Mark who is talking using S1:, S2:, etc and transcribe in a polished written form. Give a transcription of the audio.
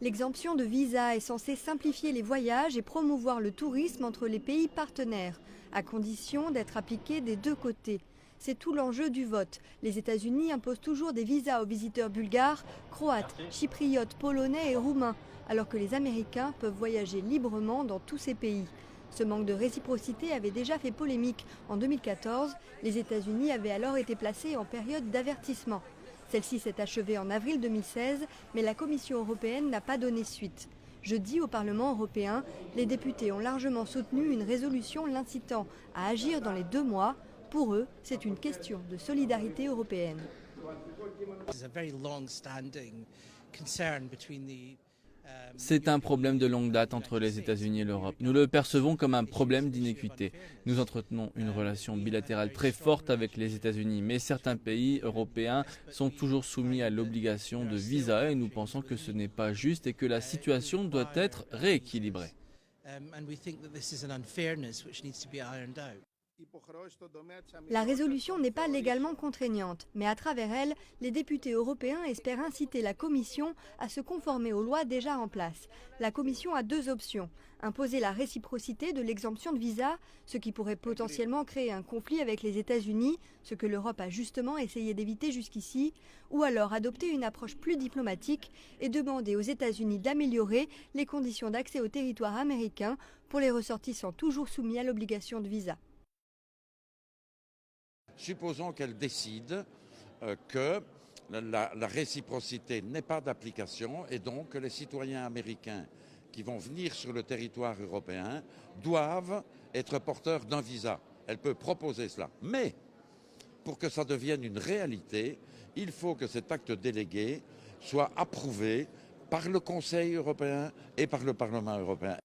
S1: L'exemption de visa est censée simplifier les voyages et promouvoir le tourisme entre les pays partenaires, à condition d'être appliquée des deux côtés. C'est tout l'enjeu du vote. Les États-Unis imposent toujours des visas aux visiteurs bulgares, croates, chypriotes, polonais et roumains, alors que les Américains peuvent voyager librement dans tous ces pays. Ce manque de réciprocité avait déjà fait polémique. En 2014, les États-Unis avaient alors été placés en période d'avertissement. Celle-ci s'est achevée en avril 2016, mais la Commission européenne n'a pas donné suite. Jeudi, au Parlement européen, les députés ont largement soutenu une résolution l'incitant à agir dans les 2 mois. Pour eux, c'est une question de solidarité européenne.
S2: C'est un problème de longue date entre les États-Unis et l'Europe. Nous le percevons comme un problème d'inéquité. Nous entretenons une relation bilatérale très forte avec les États-Unis, mais certains pays européens sont toujours soumis à l'obligation de visa et nous pensons que ce n'est pas juste et que la situation doit être rééquilibrée.
S1: La résolution n'est pas légalement contraignante, mais à travers elle, les députés européens espèrent inciter la Commission à se conformer aux lois déjà en place. La Commission a 2 options. Imposer la réciprocité de l'exemption de visa, ce qui pourrait potentiellement créer un conflit avec les États-Unis, ce que l'Europe a justement essayé d'éviter jusqu'ici, ou alors adopter une approche plus diplomatique et demander aux États-Unis d'améliorer les conditions d'accès au territoire américain pour les ressortissants toujours soumis à l'obligation de visa.
S3: Supposons qu'elle décide que la réciprocité n'est pas d'application et donc que les citoyens américains qui vont venir sur le territoire européen doivent être porteurs d'un visa. Elle peut proposer cela. Mais pour que ça devienne une réalité, il faut que cet acte délégué soit approuvé par le Conseil européen et par le Parlement européen.